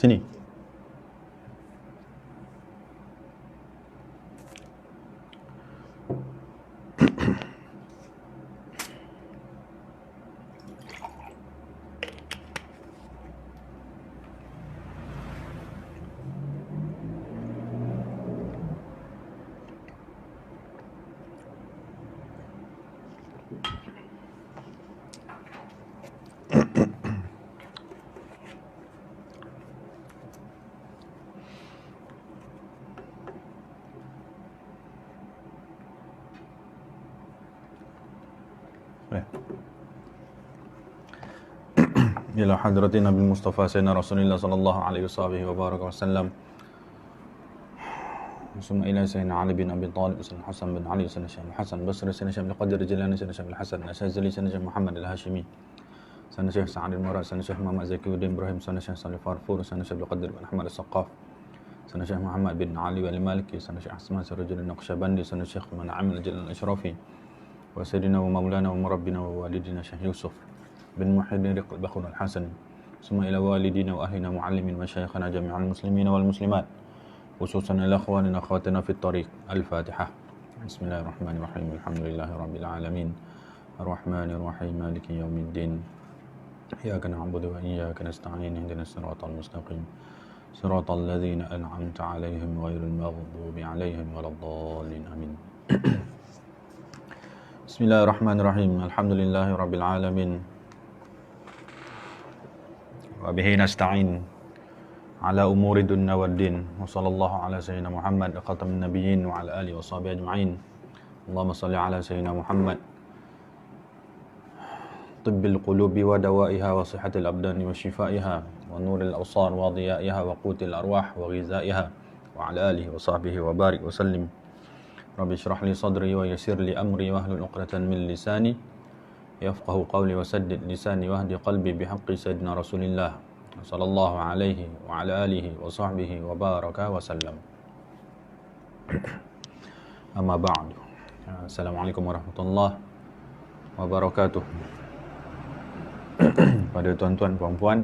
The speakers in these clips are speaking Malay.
Sini. Ila hadrati Nabi Mustafa Sayyidina Rasulullah sallallahu alaihi wasallam. Summa ila Sayyidina Ali bin Abi Talib, Sayyidina Hasan bin Ali, Sayyidina Syekh Hasan Basri, Sayyidina Syekh Qadir Jilani, Sayyidina Syekh Hasan Asyazali, Sayyidina Syekh Muhammad Al-Hashimi, Sayyidina Syekh Sa'ad Al-Murad, Sayyidina Syekh Muhammad Zakiuddin Ibrahim, Sayyidina Syekh Salih Farfur, Sayyidina Syekh Qadir bin Ahmad Al-Saqaf, Sayyidina Syekh Muhammad bin Ali Al-Maliki, Sayyidina Syekh Asman Sirajul Naqsyabandi, Sayyidina Syekh Man'am Al-Jalal Al-Ashrafi, wa Sayyidina wa Maulana wa Murabbina wa Walidina Syekh Yusuf bin Muhyiddin Al-Bakhun Al-Hasan. Summa ila walidina wa ahlina muallimin masyayikhana jami'al muslimina wal muslimat, khususan ila akhwanina akhwatina fit tariq. Al-Fatihah. Bismillahirrahmanirrahim. Alhamdulillahi rabbil alamin. Ar-Rahmanir Rahim. Maliki yaumiddin. Iyyaka na'budu wa iyyaka nasta'in. Ihdinas siratal mustaqim. Siratal ladzina an'amta 'alaihim ghairil maghdubi 'alaihim waladdallin. Amin. Bismillahirrahmanirrahim. Alhamdulillahi rabbil alamin. Wa bihi nasta'in ala umuri dunya waddin. Wa sallallahu ala sayyidina Muhammad khatamin nabiyyin wa ala alihi wa sahbihi ajma'in. Allahumma salli ala sayyidina Muhammad tibbil qulubi wa dawaiha wa sihhatil abdani wa shifaiha wa nuril awsar wa dhiyaiha wa qutil arwah wa ghizaiha wa ala alihi wa sahbihi wa barik wa sallim. Rabbi shrah li sadri wa yassir li amri wa hlul 'uqdatan min lisani yafqahu qawli wa saddid lisani wahdi qalbi bihaqqi sayyidina Rasulillah sallallahu alaihi wa ala alihi wa sahbihi wa baraka wa sallam. Amma ba'du. Assalamualaikum warahmatullahi wabarakatuh. Pada tuan-tuan puan-puan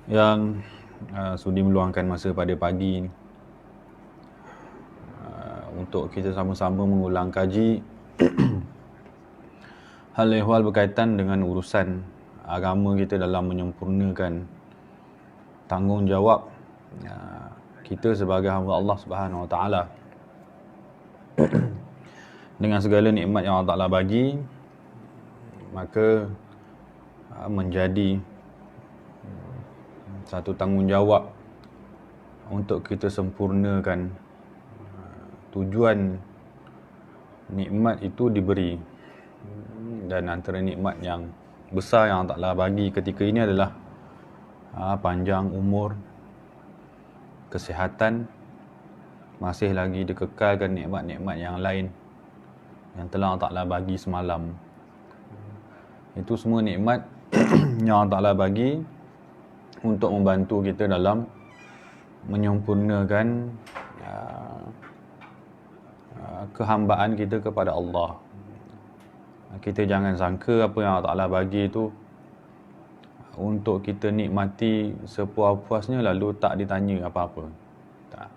yang sudi meluangkan masa pada pagi untuk kita sama-sama mengulang kaji hal ehwal berkaitan dengan urusan agama kita dalam menyempurnakan tanggungjawab kita sebagai hamba Allah Subhanahu Wa Taala dengan segala nikmat yang Allah Taala bagi, maka menjadi satu tanggungjawab untuk kita sempurnakan tujuan nikmat itu diberi. Dan antara nikmat yang besar yang Allah Ta'ala bagi ketika ini adalah panjang umur, kesihatan, masih lagi dikekalkan nikmat-nikmat yang lain yang telah Allah Ta'ala bagi semalam. Itu semua nikmat yang Allah Ta'ala bagi untuk membantu kita dalam menyempurnakan kehambaan kita kepada Allah. Kita jangan sangka apa yang Allah Ta'ala bagi itu untuk kita nikmati sepuas-puasnya lalu tak ditanya apa-apa. Tak.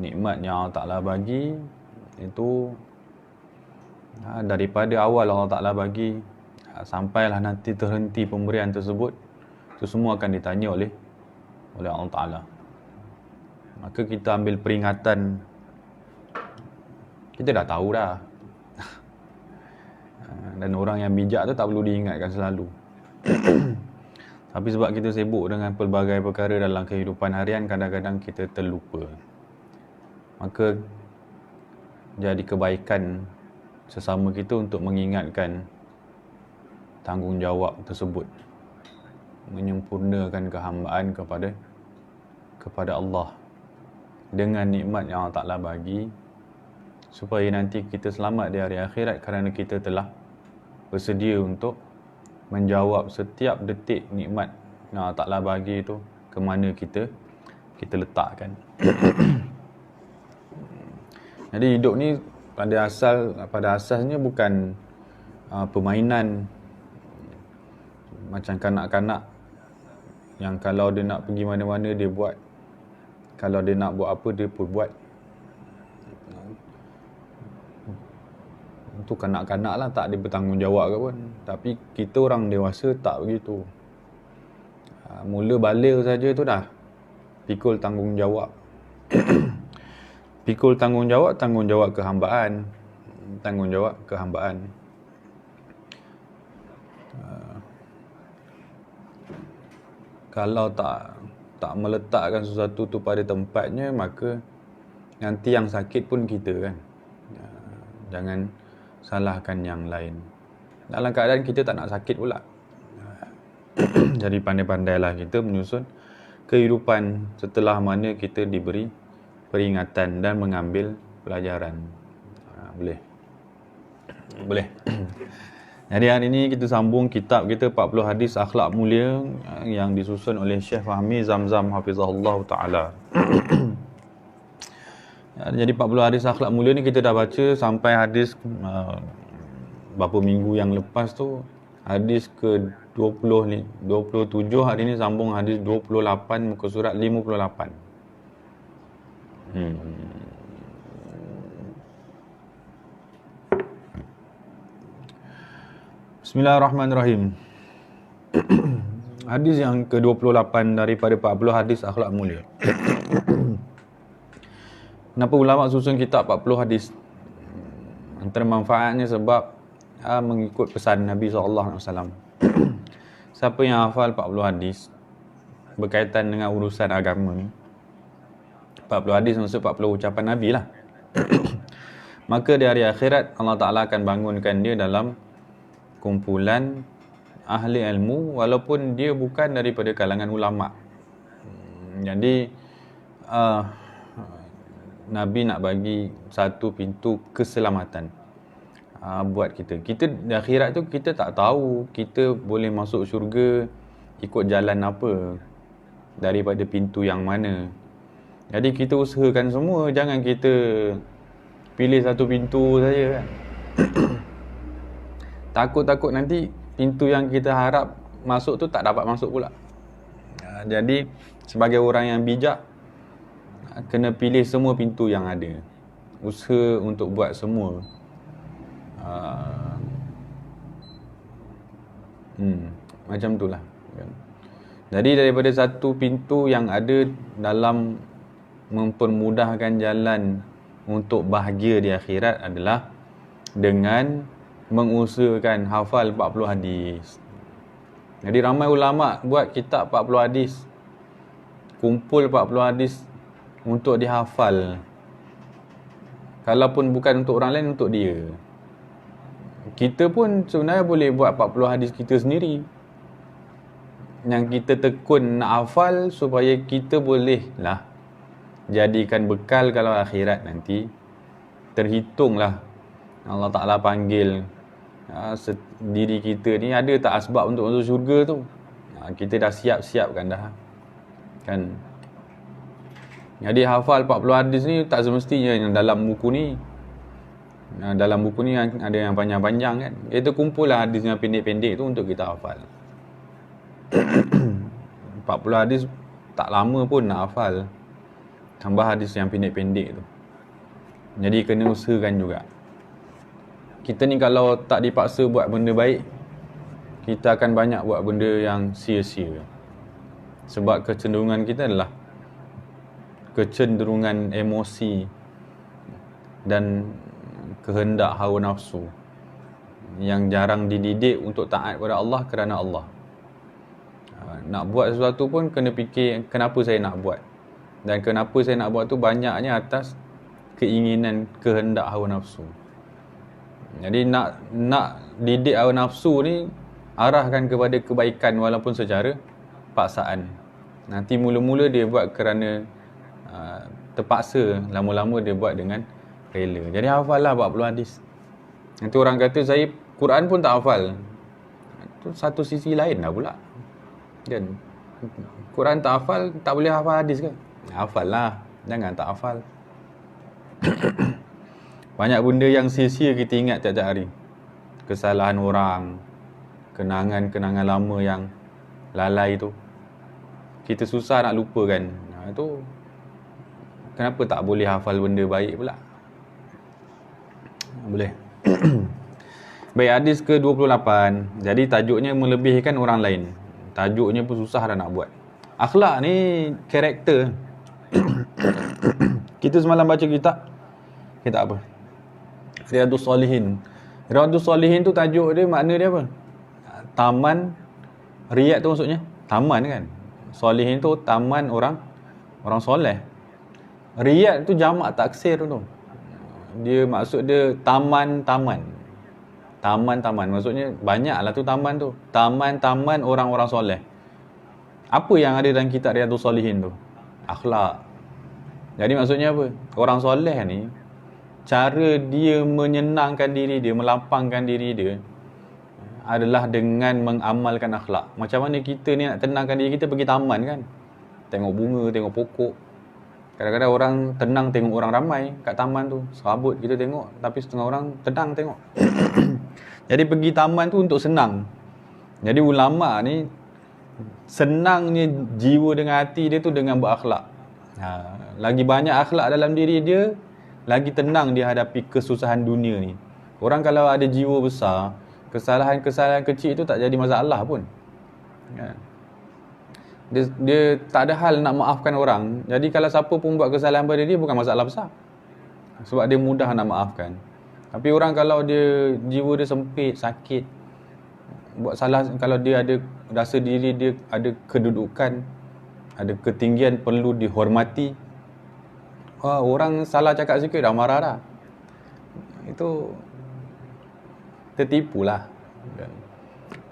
Nikmat yang Allah Ta'ala bagi itu daripada awal Allah Ta'ala bagi sampailah nanti terhenti pemberian tersebut, itu semua akan ditanya oleh Allah Ta'ala. Maka kita ambil peringatan, kita dah tahu dah. Dan orang yang bijak tu tak perlu diingatkan selalu. Tapi sebab kita sibuk dengan pelbagai perkara dalam kehidupan harian, kadang-kadang kita terlupa. Maka jadi kebaikan sesama kita untuk mengingatkan tanggungjawab tersebut, menyempurnakan kehambaan kepada Allah dengan nikmat yang Allah Ta'ala bagi, supaya nanti kita selamat di hari akhirat kerana kita telah bersedia untuk menjawab setiap detik nikmat yang Allah Ta'ala bagi itu ke mana kita letakkan. Jadi hidup ni pada asasnya bukan permainan macam kanak-kanak Yang kalau dia nak pergi mana-mana dia buat. Kalau dia nak buat apa dia pun buat. Itu kanak-kanak lah, tak ada bertanggungjawab ke pun. Tapi kita orang dewasa tak begitu. Mula balik saja tu dah pikul tanggungjawab. Pikul tanggungjawab kehambaan. Tanggungjawab kehambaan. Kalau tak meletakkan sesuatu tu pada tempatnya, maka nanti yang sakit pun kita kan. Jangan salahkan yang lain. Dalam keadaan kita tak nak sakit pula. Jadi pandai-pandailah kita menyusun kehidupan setelah mana kita diberi peringatan dan mengambil pelajaran. Boleh. Jadi hari ini kita sambung kitab kita 40 hadis akhlak mulia yang disusun oleh Syekh Fahmi Zamzam hafizahullah taala. Jadi 40 hadis akhlak mulia ni kita dah baca sampai hadis berapa minggu yang lepas tu, hadis ke 27. Hari ni sambung hadis 28 muka surat 58. Bismillahirrahmanirrahim. Hadis yang ke-28 daripada 40 hadis akhlak mulia. Kenapa ulama susun kitab 40 hadis? Antara manfaatnya sebab mengikut pesan Nabi SAW. Siapa yang hafal 40 hadis berkaitan dengan urusan agama ni, 40 hadis maksud 40 ucapan Nabi lah. Maka di hari akhirat Allah Ta'ala akan bangunkan dia dalam kumpulan ahli ilmu walaupun dia bukan daripada kalangan ulama. Jadi Nabi nak bagi satu pintu keselamatan buat kita. Kita di akhirat tu kita tak tahu kita boleh masuk syurga ikut jalan apa, daripada pintu yang mana. Jadi kita usahakan semua, jangan kita pilih satu pintu saja kan. Takut-takut nanti pintu yang kita harap masuk tu tak dapat masuk pula. Jadi sebagai orang yang bijak, kena pilih semua pintu yang ada. Usaha untuk buat semua. Macam itulah. Jadi daripada satu pintu yang ada dalam mempermudahkan jalan untuk bahagia di akhirat adalah dengan mengusahakan hafal 40 hadis. Jadi ramai ulama buat kitab 40 hadis, kumpul 40 hadis untuk dihafal. Kalaupun bukan untuk orang lain, untuk dia. Kita pun sebenarnya boleh buat 40 hadis kita sendiri, yang kita tekun nak hafal supaya kita boleh lah jadikan bekal kalau akhirat nanti. Terhitunglah Allah Ta'ala panggil diri kita ni, ada tak asbab untuk masuk syurga tu. Kita dah siap-siapkan dah kan. Jadi hafal 40 hadis ni tak semestinya yang dalam buku ni. Dalam buku ni ada yang panjang-panjang kan. Kita kumpul lah hadis yang pendek-pendek tu untuk kita hafal. 40 hadis tak lama pun nak hafal, tambah hadis yang pendek-pendek tu. Jadi kena usahakan juga. Kita ni kalau tak dipaksa buat benda baik, kita akan banyak buat benda yang sia-sia. Sebab kecenderungan kita adalah kecenderungan emosi dan kehendak hawa nafsu yang jarang dididik untuk taat kepada Allah kerana Allah. Nak buat sesuatu pun kena fikir kenapa saya nak buat. Dan kenapa saya nak buat tu banyaknya atas keinginan, kehendak hawa nafsu. Jadi nak didik hawa nafsu ni, arahkan kepada kebaikan walaupun secara paksaan. Nanti mula-mula dia buat kerana terpaksa, lama-lama dia buat dengan rela. Jadi hafallah 40 hadis. Nanti orang kata saya Quran pun tak hafal. Itu satu sisi lain lah pula. Kan? Quran tak hafal, tak boleh hafal hadis ke? Hafal lah, jangan tak hafal. Banyak benda yang sia-sia kita ingat tiap-tiap hari. Kesalahan orang, kenangan-kenangan lama yang lalai tu. kita susah nak lupakan. Itu kenapa tak boleh hafal benda baik pula? Boleh. Baik, hadis ke-28. Jadi tajuknya melebihkan orang lain. Tajuknya pun susah dah nak buat. Akhlak ni karakter. Kita semalam baca kitab apa? Riyadhus Salihin. Riyadhus Salihin tu tajuk dia, makna dia apa? Taman. Riyad tu maksudnya taman kan. Salihin tu taman orang soleh. Riyad tu jamak taksir tu. Dia maksud dia taman-taman. Taman-taman maksudnya banyaklah tu taman tu. Taman-taman orang-orang soleh. Apa yang ada dalam kitab Riyadhus Salihin tu? Akhlak. Jadi maksudnya apa? Orang soleh ni, cara dia menyenangkan diri dia, melapangkan diri dia adalah dengan mengamalkan akhlak. Macam mana kita ni nak tenangkan diri kita, pergi taman kan? Tengok bunga, tengok pokok. Kadang-kadang orang tenang tengok orang ramai kat taman tu. Serabut kita tengok, tapi setengah orang tenang tengok. Jadi pergi taman tu untuk senang. Jadi ulama ni, senangnya jiwa dengan hati dia tu dengan berakhlak. Lagi banyak akhlak dalam diri dia, lagi tenang dia hadapi kesusahan dunia ni. Orang kalau ada jiwa besar, kesalahan-kesalahan kecil itu tak jadi masalah pun. Dia tak ada hal nak maafkan orang. Jadi kalau siapa pun buat kesalahan pada dia, bukan masalah besar. Sebab dia mudah nak maafkan. Tapi orang kalau dia jiwa dia sempit, sakit, buat salah, kalau dia ada rasa diri dia ada kedudukan, ada ketinggian, perlu dihormati, orang salah cakap sikit dah marah dah. Itu tertipulah.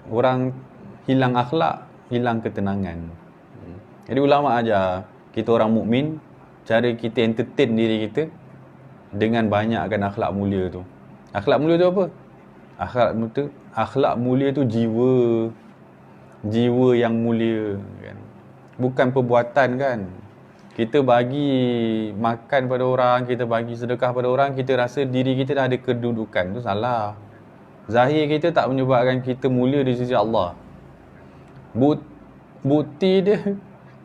Orang hilang akhlak, hilang ketenangan. Jadi ulama ajar kita orang mukmin, cara kita entertain diri kita dengan banyakkan akhlak mulia tu. Akhlak mulia tu apa? Akhlak mulia tu jiwa yang mulia kan. Bukan perbuatan kan. Kita bagi makan pada orang, kita bagi sedekah pada orang, kita rasa diri kita dah ada kedudukan. Tu salah. Zahir kita tak menyebabkan kita mulia di sisi Allah. Bukti dia,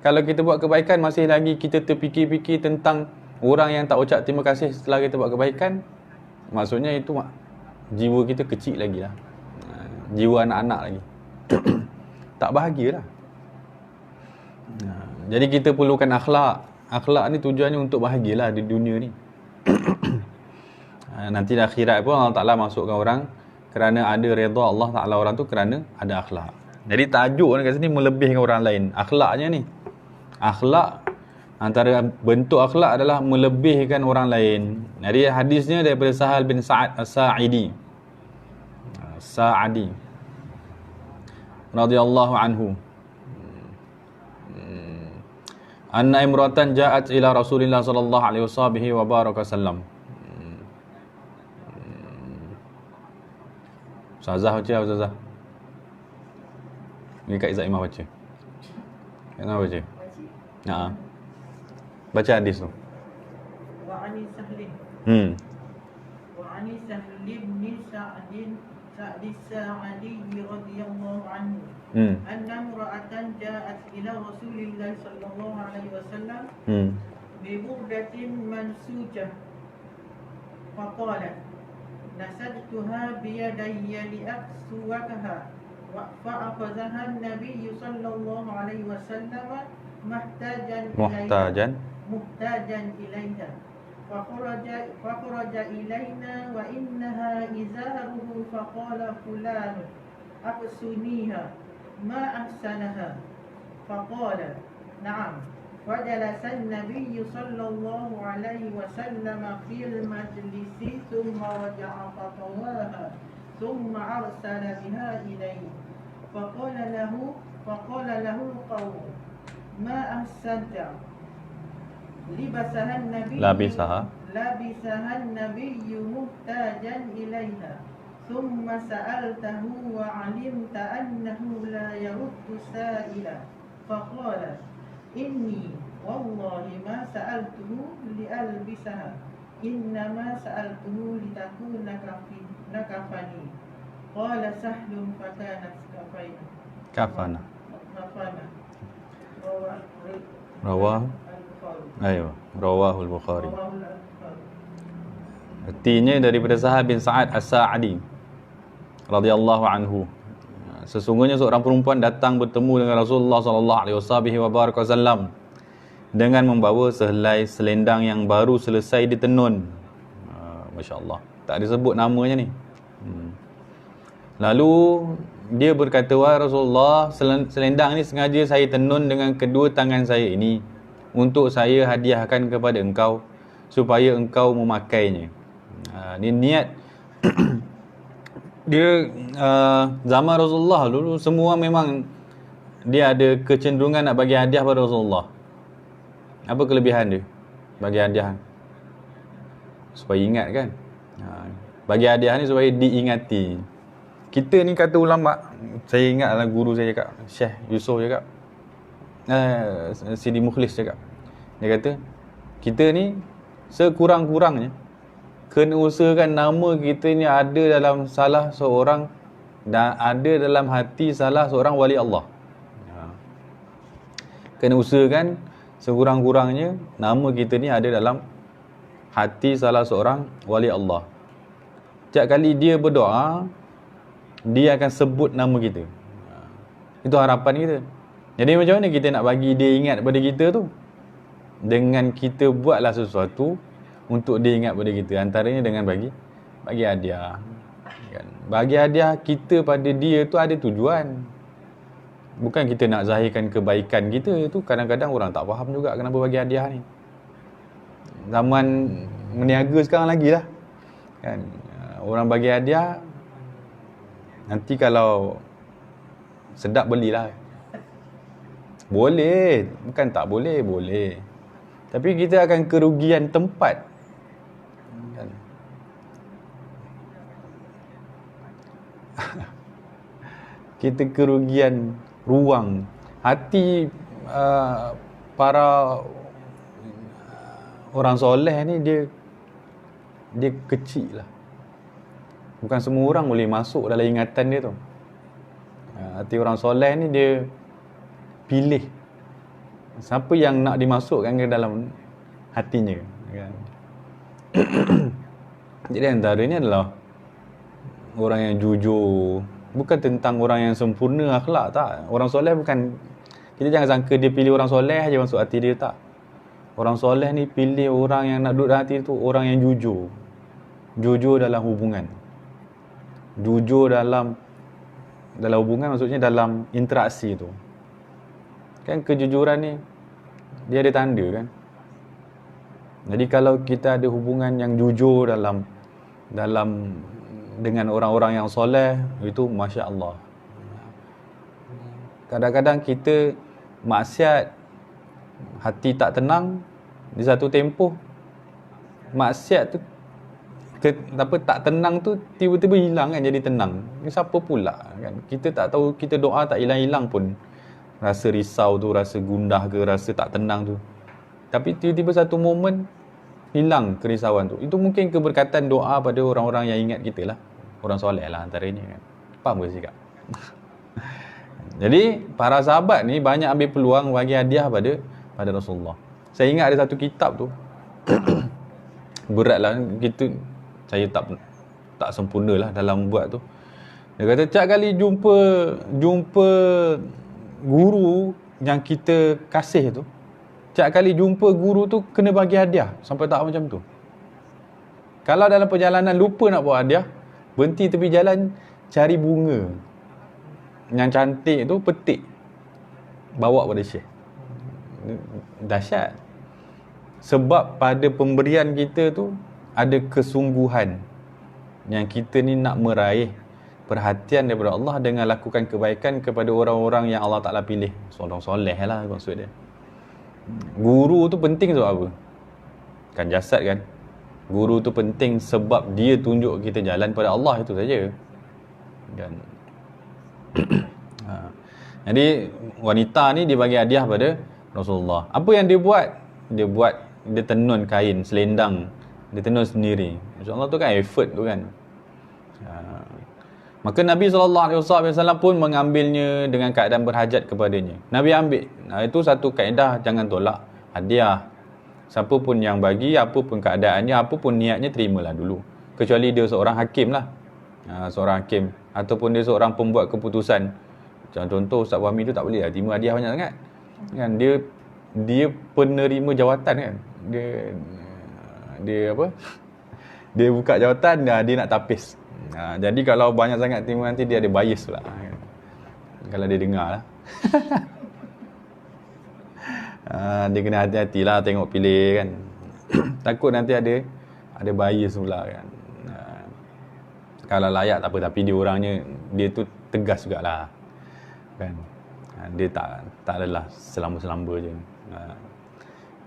kalau kita buat kebaikan, masih lagi kita terfikir-fikir tentang orang yang tak ucap terima kasih setelah kita buat kebaikan, maksudnya itu jiwa kita kecil lagi lah. Jiwa anak-anak lagi. Tak bahagia lah. Jadi kita perlukan akhlak. Akhlak ni tujuannya untuk bahagialah di dunia ni. Nanti di akhirat pun Allah Ta'ala masukkan orang kerana ada redha Allah Ta'ala orang tu, kerana ada akhlak. Jadi tajuk ni kat sini melebihkan orang lain. Akhlaknya ni, akhlak, antara bentuk akhlak adalah melebihkan orang lain. Jadi hadisnya daripada Sahal bin Sa'ad As-Sa'idi radhiyallahu anhu, anna imratan ja'at ila Rasulillah sallallahu alaihi wa baraka sallam. Ustazah baca, Ustazah. Ni Kak Izzat Imam baca. Kenapa baca? Baca hadis tu. Wa ani sahlin. Wa ani sahlin bin Sa'di radhiyallahu anhu. Anna imra'atan ja'at ila Rasulillah sallallahu alaihi wasallam bi burdatin mansujah. Faqalat nasajtuha bi yadayya li aqsuwakaha. فأخذها النبي صلى الله عليه وسلم محتاجا إليها فخرج إلينا وإنها إزاره فقال فلان أقسنيها ما أحسنها فقال نعم فجلس النبي صلى الله عليه وسلم في المجلس ثم رجع فطواها ثم أرسل بها إليه فقال له القوم ما أحسنت لبسها النبي محتاجا إليها ثم سألته وعلمت أنه لا يرد سائلا فقال إني والله ما سألته لألبسها إنما سألته لتكون كفني قال سهل فكانت كفنا Rawah. Al-Bukhari. Ayo, rawahul Bukhari. Rawahul Al-Bukhari. Artinya daripada Sahal bin Sa'ad As-Sa'adi radhiyallahu anhu. Sesungguhnya seorang perempuan datang bertemu dengan Rasulullah sallallahu alaihi wasallam dengan membawa sehelai selendang yang baru selesai ditenun. Masya-Allah. Tak disebut namanya ni. Lalu dia berkata, "Wahai Rasulullah, selendang ni sengaja saya tenun dengan kedua tangan saya ini untuk saya hadiahkan kepada engkau supaya engkau memakainya." Ni niat dia zaman Rasulullah dulu semua memang dia ada kecenderungan nak bagi hadiah pada Rasulullah. Apa kelebihan dia bagi hadiah? Supaya ingat kan. Bagi hadiah ni supaya diingati. Kita ni kata ulama, saya ingatlah guru saya cakap, Syekh Yusof cakap, Sidi Mukhlis cakap, dia kata kita ni sekurang-kurangnya kena usahakan nama kita ni ada dalam salah seorang dan ada dalam hati salah seorang wali Allah. Kena usahakan sekurang-kurangnya nama kita ni ada dalam hati salah seorang wali Allah. Setiap kali dia berdoa, dia akan sebut nama kita. Itu harapan kita. Jadi macam mana kita nak bagi dia ingat pada kita tu? Dengan kita buatlah sesuatu untuk dia ingat pada kita. Antaranya dengan bagi hadiah. Bagi hadiah kita pada dia tu ada tujuan. Bukan kita nak zahirkan kebaikan kita. Itu kadang-kadang orang tak faham juga kenapa bagi hadiah ni. Zaman meniaga sekarang lagi lah kan, orang bagi hadiah, nanti kalau sedap belilah. Boleh, bukan tak boleh, boleh. Tapi kita akan kerugian tempat kan? Kita kerugian ruang. Hati para orang soleh ni dia kecil lah. Bukan semua orang boleh masuk dalam ingatan dia tu. Hati orang soleh ni dia pilih siapa yang nak dimasukkan ke dalam hatinya kan? Jadi antaranya adalah orang yang jujur. Bukan tentang orang yang sempurna akhlak, tak. Orang soleh bukan, kita jangan sangka dia pilih orang soleh aja masuk hati dia, tak. Orang soleh ni pilih orang yang nak duduk dalam hati tu, orang yang jujur. Jujur dalam hubungan. Jujur dalam hubungan, maksudnya dalam interaksi tu. Kan kejujuran ni dia ada tanda kan. Jadi kalau kita ada hubungan yang jujur dalam dengan orang-orang yang soleh, itu Masya Allah. Kadang-kadang kita maksiat, hati tak tenang, di satu tempoh maksiat tu tak tenang tu tiba-tiba hilang kan, jadi tenang. Ni siapa pula kan? Kita tak tahu, kita doa tak hilang-hilang pun rasa risau tu, rasa gundah ke, rasa tak tenang tu. Tapi tiba-tiba satu momen hilang kerisauan tu. Itu mungkin keberkatan doa pada orang-orang yang ingat kita lah. Orang soleh lah antaranya kan. Faham ke sikap? Jadi para sahabat ni banyak ambil peluang bagi hadiah pada Rasulullah. Saya ingat ada satu kitab tu beratlah, kita saya tak sempurna lah dalam buat tu. Dia kata setiap kali jumpa guru yang kita kasih tu, setiap kali jumpa guru tu kena bagi hadiah. Sampai tak macam tu. Kalau dalam perjalanan lupa nak bawa hadiah, berhenti tepi jalan, cari bunga yang cantik tu, petik, bawa pada Syekh. Dahsyat. Sebab pada pemberian kita tu ada kesungguhan yang kita ni nak meraih perhatian daripada Allah dengan lakukan kebaikan kepada orang-orang yang Allah Ta'ala pilih. Orang soleh lah maksud dia. Guru tu penting sebab apa? Kan jasad kan. Guru tu penting sebab dia tunjuk kita jalan pada Allah, itu saja. Kan. Jadi wanita ni dia bagi hadiah pada Rasulullah. Apa yang dia buat? Dia tenun kain selendang, dia tenun sendiri. Insya-Allah tu kan effort tu kan. Maka Nabi SAW pun mengambilnya dengan keadaan berhajat kepadanya. Nabi ambil. Itu satu kaedah, jangan tolak hadiah. Siapa pun yang bagi, apa pun keadaannya, apa pun niatnya, terimalah dulu. Kecuali dia seorang hakim lah. Seorang hakim. Ataupun dia seorang pembuat keputusan. Contoh Ustaz Wahmi tu tak boleh lah terima hadiah banyak sangat. Kan dia penerima jawatan kan. Dia apa? Dia buka jawatan, dia nak tapis. Jadi kalau banyak sangat terima nanti dia ada bias pula. Kalau dia dengar lah. Dia kena hati-hati lah tengok pilih kan. Takut nanti ada bias pula kan. Kalau layak tak apa, tapi dia orangnya, dia tu tegas jugalah kan. Dia tak adalah selamba-selamba je.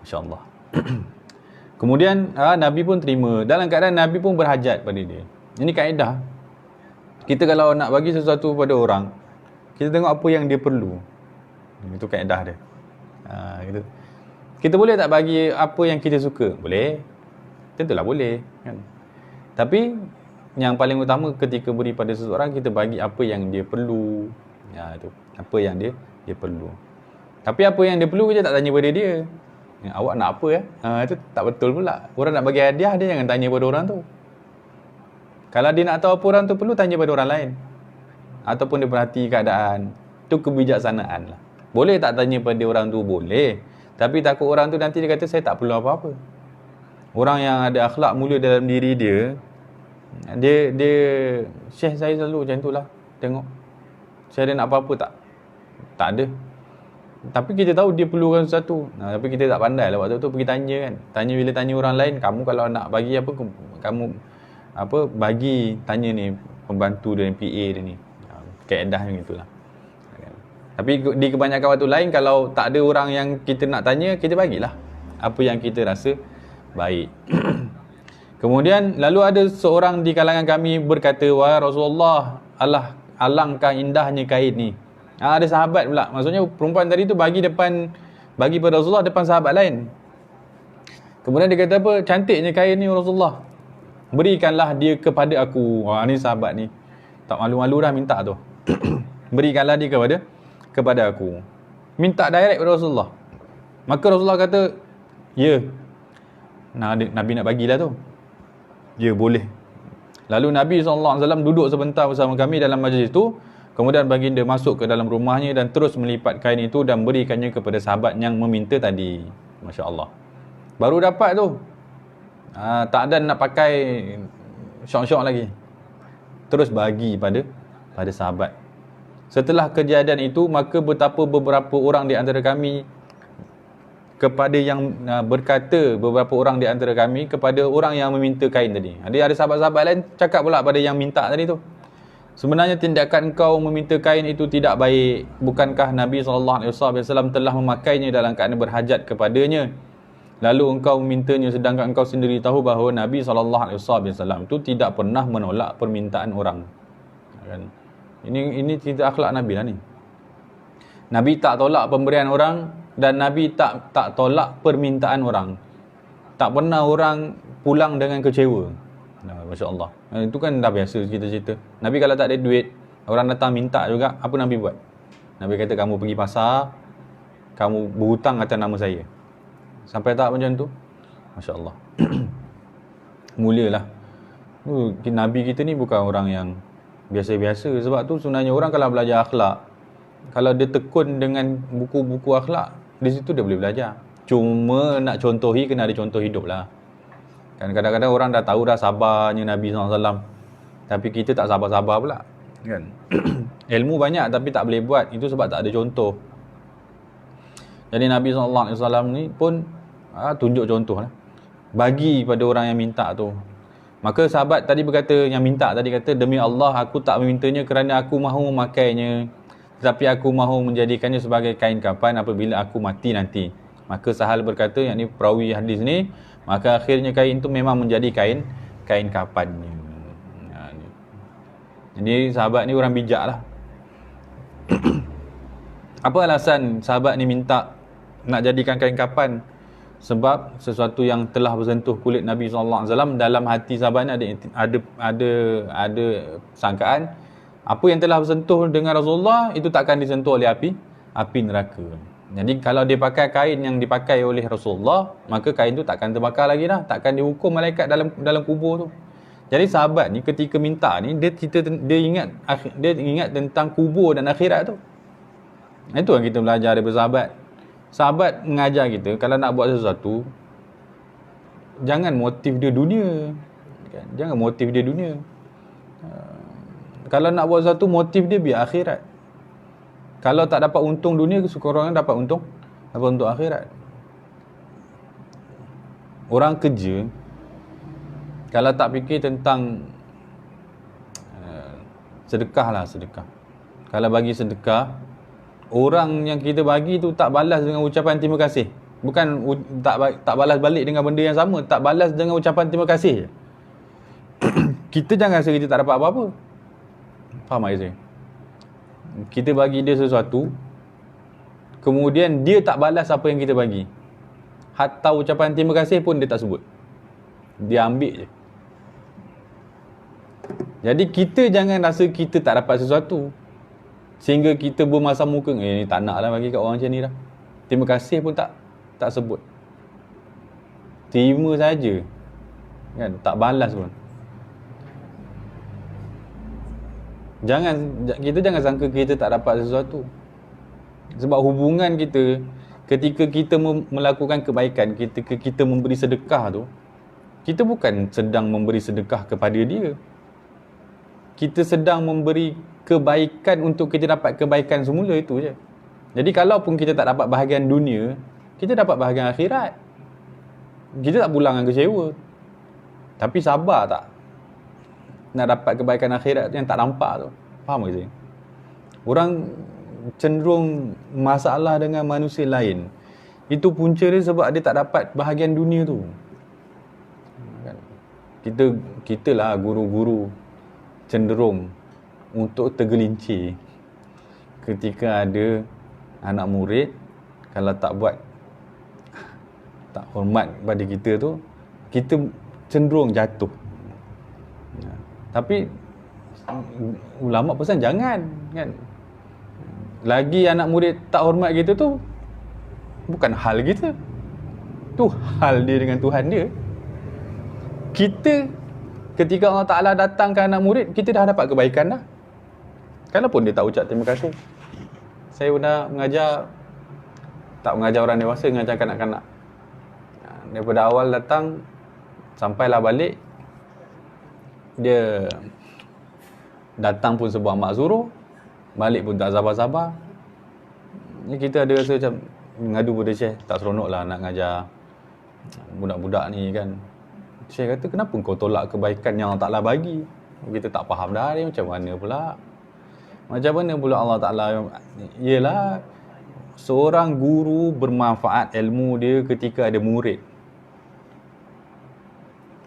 InsyaAllah. Kemudian Nabi pun terima. Dalam keadaan Nabi pun berhajat pada dia. Ini kaedah. Kita kalau nak bagi sesuatu pada orang, kita tengok apa yang dia perlu. Itu kaedah dia. Kita boleh tak bagi apa yang kita suka? Boleh. Tentulah boleh kan. Tapi yang paling utama ketika beri pada seseorang, kita bagi apa yang dia perlu. Itu apa yang dia perlu. Tapi apa yang dia perlu, kita tak tanya pada dia. Awak nak apa ya? Itu tak betul pula. Orang nak bagi hadiah, dia jangan tanya pada orang tu. Kalau dia nak tahu apa orang tu perlu, tanya pada orang lain. Ataupun dia perhati keadaan. Itu kebijaksanaan lah. Boleh tak tanya pada orang tu? Boleh. Tapi takut orang tu nanti dia kata, saya tak perlu apa-apa. Orang yang ada akhlak mulia dalam diri dia, Syekh saya selalu macam tu lah. Tengok, saya ada nak apa-apa tak? Tak ada. Tapi kita tahu dia perlukan sesuatu. Tapi kita tak pandai lah waktu tu pergi tanya kan. Bila tanya orang lain, kamu kalau nak bagi apa, kamu bagi, tanya ni pembantu dia, PA dia ni. Kaedah macam itulah. Tapi di kebanyakan waktu lain, kalau tak ada orang yang kita nak tanya, kita bagilah apa yang kita rasa baik. Kemudian lalu ada seorang di kalangan kami berkata, wahai Rasulullah, alangkah indahnya kain ni. Ada sahabat pula. Maksudnya perempuan tadi tu bagi pada Rasulullah depan sahabat lain. Kemudian dia kata apa? Cantiknya kain ni Rasulullah. Berikanlah dia kepada aku. Ni sahabat ni tak malu-malu dah minta tu. Berikanlah dia kepada aku. Minta direct pada Rasulullah. Maka Rasulullah kata, ya. Nabi nak bagilah tu. Ya, boleh. Lalu Nabi SAW duduk sebentar bersama kami dalam majlis itu. Kemudian baginda masuk ke dalam rumahnya dan terus melipat kain itu dan berikannya kepada sahabat yang meminta tadi. Masya Allah. Baru dapat tu. Tak ada nak pakai syok-syok lagi. Terus bagi pada sahabat. Setelah kejadian itu, maka betapa beberapa orang di antara kami kepada orang yang meminta kain tadi. Ada sahabat-sahabat lain cakap pula pada yang minta tadi tu. Sebenarnya tindakan engkau meminta kain itu tidak baik. Bukankah Nabi SAW telah memakainya dalam keadaan berhajat kepadanya? Lalu engkau memintanya sedangkan engkau sendiri tahu bahawa Nabi SAW itu tidak pernah menolak permintaan orang. Ini cerita akhlak Nabi lah ni. Nabi tak tolak pemberian orang dan Nabi tak tolak permintaan orang. Tak pernah orang pulang dengan kecewa. Masya Allah. Itu kan dah biasa cerita-cerita. Nabi kalau tak ada duit, orang datang minta juga, apa Nabi buat? Nabi kata, kamu pergi pasar, kamu berhutang atas nama saya. Sampai tak macam tu? Masya Allah. Mulialah. Nabi kita ni bukan orang yang biasa-biasa. Sebab tu sebenarnya orang kalau belajar akhlak, kalau dia tekun dengan buku-buku akhlak, di situ dia boleh belajar. Cuma nak contohi, kena ada contoh hidup lah. Kan kadang-kadang orang dah tahu dah sabarnya Nabi SAW, tapi kita tak sabar-sabar pula kan. Ilmu banyak tapi tak boleh buat. Itu sebab tak ada contoh. Jadi Nabi SAW ni pun tunjuk contoh lah. Bagi pada orang yang minta tu. Maka sahabat tadi berkata, yang minta tadi kata, demi Allah aku tak memintanya kerana aku mahu memakainya, tetapi aku mahu menjadikannya sebagai kain kafan apabila aku mati nanti. Maka Sahal berkata, yakni perawi hadis ni, maka akhirnya kain itu memang menjadi kain kafannya. Jadi sahabat ni orang bijak lah. Apa alasan sahabat ni minta nak jadikan kain kafan? Sebab sesuatu yang telah bersentuh kulit Nabi SAW, dalam hati sahabat ni ada sangkaan Apa yang telah bersentuh dengan Rasulullah itu takkan disentuh oleh api neraka. Jadi kalau dia pakai kain yang dipakai oleh Rasulullah, maka kain tu takkan terbakar lagi dah, takkan dihukum malaikat dalam kubur tu. Jadi sahabat ni ketika minta ni dia ingat tentang kubur dan akhirat tu. Itu yang kita belajar daripada sahabat. Sahabat mengajar kita kalau nak buat sesuatu, jangan motif dia dunia. Jangan motif dia dunia. Kalau nak buat sesuatu, motif dia biar akhirat. Kalau tak dapat untung dunia, sekurang-kurangnya dapat untung akhirat. Orang kerja, kalau tak fikir tentang sedekah. Kalau bagi sedekah, orang yang kita bagi tu tak balas dengan ucapan terima kasih. Bukan tak balas balik dengan benda yang sama, tak balas dengan ucapan terima kasih. Kita jangan rasa kita tak dapat apa-apa. Faham tak saya? Kita bagi dia sesuatu, kemudian dia tak balas apa yang kita bagi. Hatta ucapan terima kasih pun dia tak sebut. Dia ambil je. Jadi kita jangan rasa kita tak dapat sesuatu sehingga kita bermasam muka, ni tak nak lah bagi kat orang macam ni dah. Terima kasih pun tak sebut. Terima saja. Kan, tak balas pun. Kita jangan sangka kita tak dapat sesuatu. Sebab hubungan kita ketika kita melakukan kebaikan, ketika kita memberi sedekah tu, kita bukan sedang memberi sedekah kepada dia. Kita sedang memberi kebaikan untuk kita dapat kebaikan semula, itu je. Jadi kalaupun kita tak dapat bahagian dunia, kita dapat bahagian akhirat. Kita tak pulang dengan kecewa. Tapi sabar tak nak dapat kebaikan akhirat yang tak nampak tu. Faham ke saya? Orang cenderung masalah dengan manusia lain. Itu punca dia sebab dia tak dapat bahagian dunia tu. Kita lah guru-guru cenderung untuk tergelincir ketika ada anak murid kalau tak buat, tak hormat pada kita tu, kita cenderung jatuh. Tapi ulama pesan jangan, kan. Lagi anak murid tak hormat kita tu bukan hal kita, tu hal dia dengan Tuhan dia. Kita ketika Allah Ta'ala datang ke anak murid, kita dah dapat kebaikan dah. Kalaupun dia tak ucap terima kasih. Saya pernah tak mengajar orang dewasa, mengajar kanak-kanak. Daripada awal datang sampailah balik, dia datang pun sebab mak suruh, balik pun tak sabar-sabar. Ni kita ada rasa macam mengadu pada Syekh, tak seronok lah nak ngajar budak-budak ni kan. Syekh kata, kenapa kau tolak kebaikan yang Allah Ta'ala bagi? Kita tak faham dah ni, macam mana pula Allah Ta'ala. Yelah, seorang guru bermanfaat ilmu dia ketika ada murid.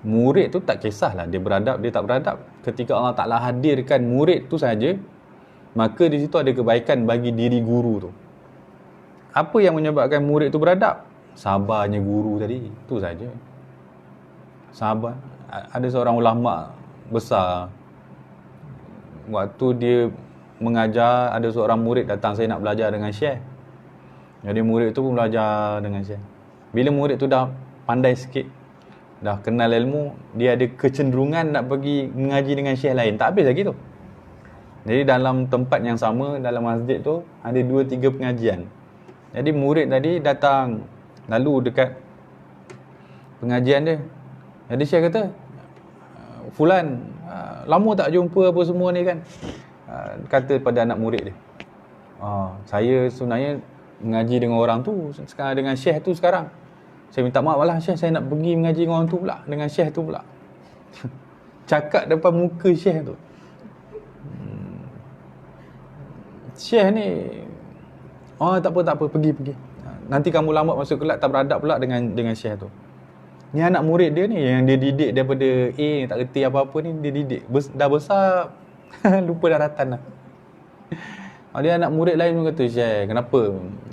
Murid tu tak kisahlah dia beradab, dia tak beradab. Ketika Allah Ta'ala hadirkan murid tu saja, maka di situ ada kebaikan bagi diri guru tu. Apa yang menyebabkan murid tu beradab? Sabarnya guru tadi, itu saja. Sabar. Ada seorang ulama besar, waktu dia mengajar, ada seorang murid datang, saya nak belajar dengan Syekh. Jadi murid tu pun belajar dengan Syekh. Bila murid tu dah pandai sikit, dah kenal ilmu, dia ada kecenderungan nak pergi mengaji dengan Syekh lain. Tak habis lagi tu. Jadi dalam tempat yang sama, dalam masjid tu, ada 2-3 pengajian. Jadi murid tadi datang, lalu dekat pengajian dia. Jadi Syekh kata, Fulan, lama tak jumpa apa semua ni kan. Kata pada anak murid dia, saya sebenarnya mengaji dengan orang tu sekarang, dengan Syekh tu sekarang. Saya minta maaf lah Syekh, saya nak pergi mengaji dengan orang tu pula, dengan Syekh tu pula. Cakap depan muka Syekh tu. Syekh ni, tak apa, pergi. Nanti kamu lambat masuk kelab, tak beradab pula dengan Syekh tu. Ni anak murid dia ni, yang dia didik daripada A, tak reti apa-apa ni, dia didik. Dah besar, lupa daratan dah. Dia anak murid lain pun kata, Syekh, kenapa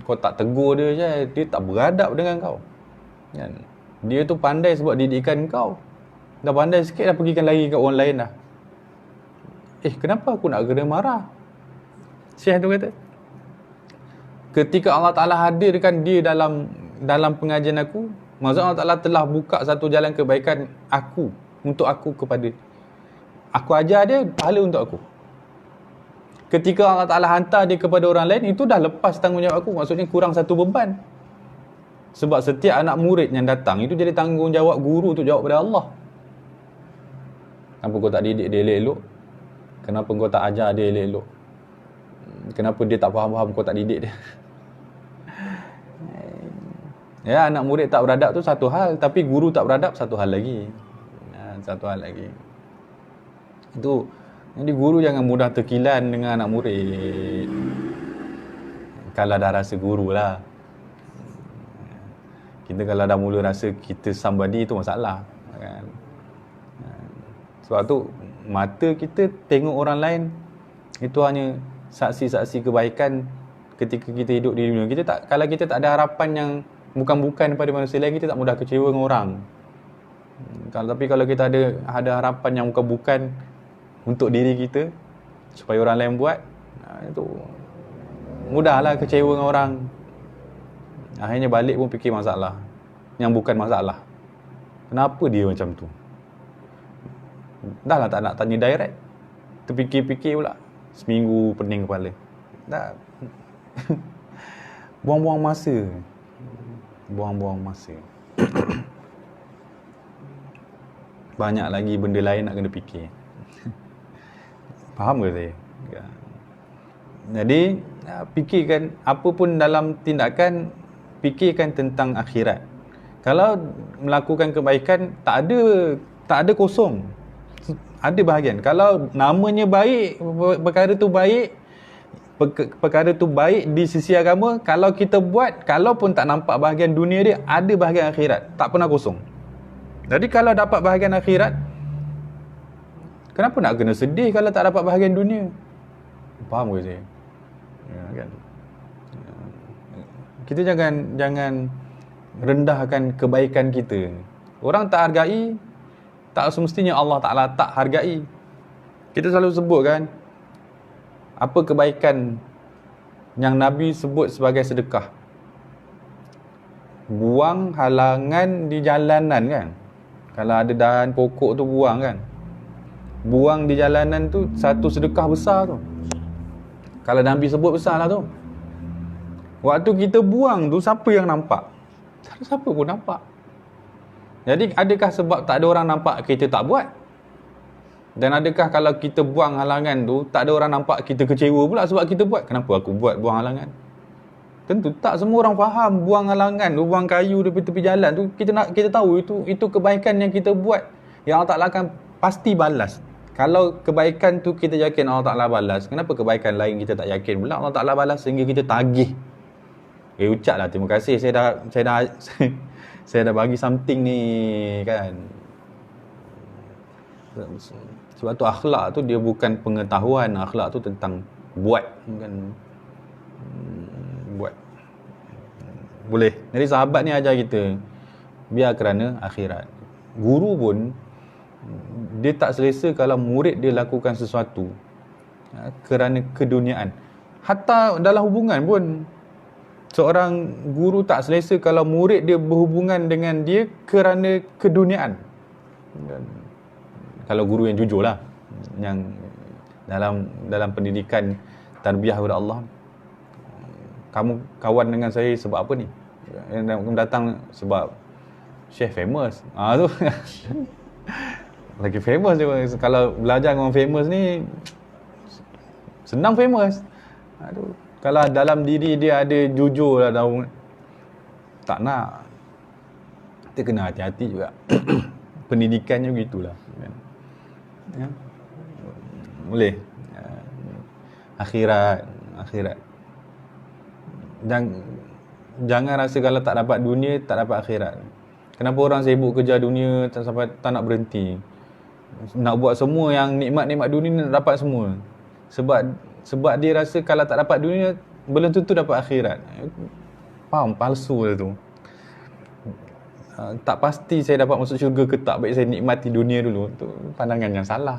kau tak tegur dia, Syekh? Dia tak beradab dengan kau. Kan? Dia tu pandai sebab didikan kau. Dah pandai sikit dah pergikan lagi kat orang lain dah. kenapa aku nak kena marah? Syekh tu kata, ketika Allah Ta'ala hadirkan dia dalam pengajian aku, maksud Allah Ta'ala telah buka satu jalan kebaikan untuk aku kepada aku ajar dia, pahala untuk aku. Ketika Allah Ta'ala hantar dia kepada orang lain, itu dah lepas tanggungjawab aku. Maksudnya kurang satu beban. Sebab setiap anak murid yang datang, itu jadi tanggungjawab guru untuk jawab pada Allah. Kenapa kau tak didik dia elok-elok? Kenapa kau tak ajar dia elok-elok? Kenapa dia tak faham-faham kau tak didik dia? Ya, anak murid tak beradab tu satu hal, tapi guru tak beradab satu hal lagi. Satu hal lagi. Itu, jadi guru jangan mudah terkilan dengan anak murid. Kalau dah rasa guru lah. Kita kalau dah mula rasa kita somebody, itu masalah, kan? Sebab tu mata kita tengok orang lain itu hanya saksi-saksi kebaikan ketika kita hidup di dunia. Kalau kita tak ada harapan yang bukan-bukan pada manusia lain, kita tak mudah kecewa dengan orang. Tapi kalau kita ada harapan yang bukan-bukan untuk diri kita supaya orang lain buat, itu mudahlah kecewa dengan orang. Akhirnya balik pun fikir masalah yang bukan masalah. Kenapa dia macam tu? Dah lah tak nak tanya direct, terfikir-fikir pula, seminggu pening kepala. Dah buang-buang masa. Buang-buang masa. Banyak lagi benda lain nak kena fikir. Faham ke saya? Jadi fikirkan apa pun dalam tindakan, fikirkan tentang akhirat. Kalau melakukan kebaikan, tak ada kosong. Ada bahagian. Kalau namanya baik, perkara tu baik di sisi agama, kalau kita buat, kalau pun tak nampak bahagian dunia dia, ada bahagian akhirat. Tak pernah kosong. Jadi kalau dapat bahagian akhirat, kenapa nak kena sedih kalau tak dapat bahagian dunia? Faham ke saya? Ya, kan? Kita jangan rendahkan kebaikan kita. Orang tak hargai, tak semestinya Allah Ta'ala tak hargai. Kita selalu sebut kan, apa kebaikan yang Nabi sebut sebagai sedekah? Buang halangan di jalanan kan. Kalau ada dahan pokok tu buang kan. Buang di jalanan tu satu sedekah besar tu. Kalau Nabi sebut besar lah tu. Waktu kita buang tu, siapa yang nampak? Siapa pun nampak. Jadi adakah sebab tak ada orang nampak kita tak buat? Dan adakah kalau kita buang halangan tu, tak ada orang nampak kita kecewa pula sebab kita buat? Kenapa aku buat buang halangan? Tentu tak semua orang faham buang halangan tu, buang kayu di tepi jalan tu, kita tahu itu kebaikan yang kita buat, yang Allah Ta'ala akan pasti balas. Kalau kebaikan tu kita yakin Allah Ta'ala balas, kenapa kebaikan lain kita tak yakin pula Allah Ta'ala balas sehingga kita tagih? Ucaplah terima kasih, saya dah bagi something ni kan. Sebab tu akhlak tu dia bukan pengetahuan, akhlak tu tentang buat kan. Buat. Boleh. Jadi sahabat ni ajar kita biar kerana akhirat. Guru pun dia tak selesa kalau murid dia lakukan sesuatu kerana keduniaan. Hatta dalam hubungan pun seorang guru tak selesa kalau murid dia berhubungan dengan dia kerana keduniaan. Dan kalau guru yang jujur lah, yang dalam pendidikan tarbiyah kepada Allah, kamu kawan dengan saya sebab apa ni? Yang datang sebab Syekh famous. Tu lagi famous je. Kalau belajar dengan orang famous ni senang famous. Kalau dalam diri dia ada jujur lah, tak nak. Kita kena hati-hati juga. Pendidikannya begitulah. Ya. Boleh. Akhirat. Jangan rasa kalau tak dapat dunia, tak dapat akhirat. Kenapa orang sibuk kerja dunia sampai tak nak berhenti? Nak buat semua yang nikmat-nikmat dunia nak dapat semua. Sebab dia rasa kalau tak dapat dunia, belum tentu dapat akhirat. Faham? Palsu lah tu. Tak pasti saya dapat masuk syurga ke tak, baik saya nikmati dunia dulu. Tu pandangan yang salah.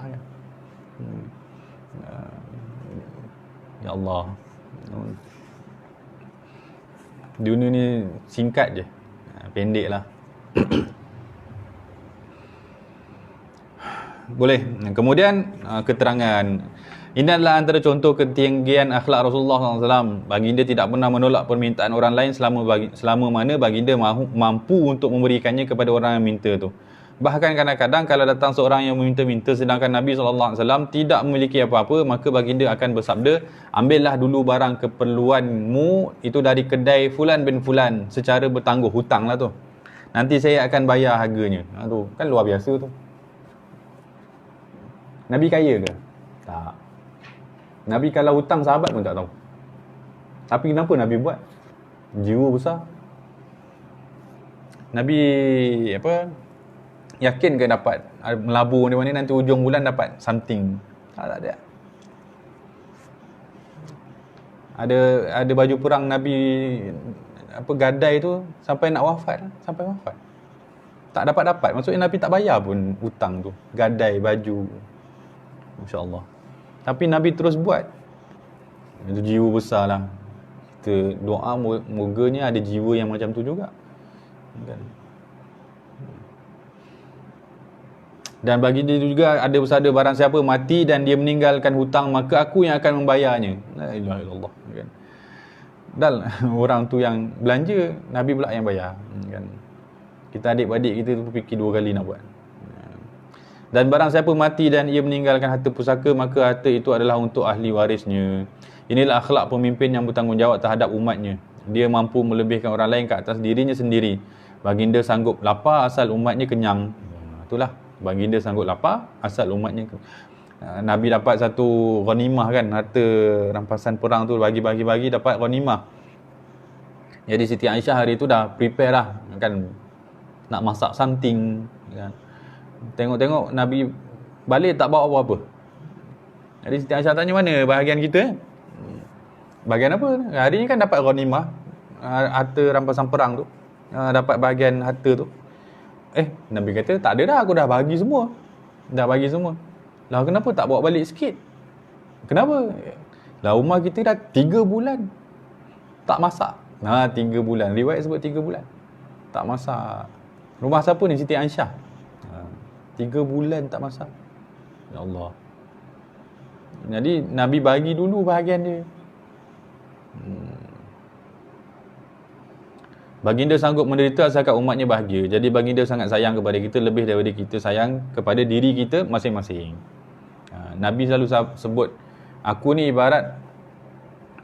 Ya Allah, dunia ni singkat je, pendek lah. Boleh. Kemudian keterangan, ini adalah antara contoh ketinggian akhlak Rasulullah SAW. Baginda tidak pernah menolak permintaan orang lain selama mana baginda mampu untuk memberikannya kepada orang yang minta tu. Bahkan kadang-kadang kalau datang seorang yang meminta-minta sedangkan Nabi SAW tidak memiliki apa-apa, maka baginda akan bersabda, ambillah dulu barang keperluanmu itu dari kedai Fulan bin Fulan secara bertangguh, hutang lah tu. Nanti saya akan bayar harganya. Tu kan luar biasa tu. Nabi kaya ke? Tak. Nabi kalau hutang sahabat pun tak tahu. Tapi kenapa Nabi buat? Jiwa besar. Nabi yakin ke dapat melabur di mana nanti hujung bulan dapat something? Tak ada. Ada baju perang Nabi gadai tu sampai nak wafat, sampai wafat. Tak dapat. Maksudnya Nabi tak bayar pun hutang tu. Gadai baju. Masya-Allah. Tapi Nabi terus buat. Itu jiwa besar lah. Kita doa moganya ada jiwa yang macam tu juga. Kan? Dan bagi dia juga ada bersabda, barang siapa mati dan dia meninggalkan hutang, maka aku yang akan membayarnya. La ilaha illallah. Kan? Dan orang tu yang belanja, Nabi pula yang bayar. Kan? Kita adik-adik kita tu fikir dua kali nak buat. Dan barang siapa mati dan ia meninggalkan harta pusaka, maka harta itu adalah untuk ahli warisnya. Inilah akhlak pemimpin yang bertanggungjawab terhadap umatnya. Dia mampu melebihkan orang lain ke atas dirinya sendiri. Baginda sanggup lapar asal umatnya kenyang. Itulah, baginda sanggup lapar asal umatnya kenyang. Nabi dapat satu ghanimah kan, harta rampasan perang tu bagi-bagi dapat ghanimah. Jadi Siti Aisyah hari tu dah prepare lah kan, nak masak something kan. Tengok Nabi balik tak bawa apa-apa. Jadi Siti Aisyah tanya, mana bahagian kita? Bahagian apa? Hari ni kan dapat ghanimah, harta rampasan perang tu, dapat bahagian harta tu. Nabi kata tak ada dah, aku dah bagi semua. Lah kenapa tak bawa balik sikit? Kenapa? Lah rumah kita dah 3 bulan tak masak. 3 bulan. Riwayat sebut 3 bulan tak masak. Rumah siapa ni? Siti Aisyah. 3 bulan tak masak. Ya Allah. Jadi Nabi bagi dulu bahagian dia. Baginda sanggup menderita asalkan umatnya bahagia. Jadi baginda sangat sayang kepada kita lebih daripada kita sayang kepada diri kita masing-masing. Nabi selalu sebut, aku ni ibarat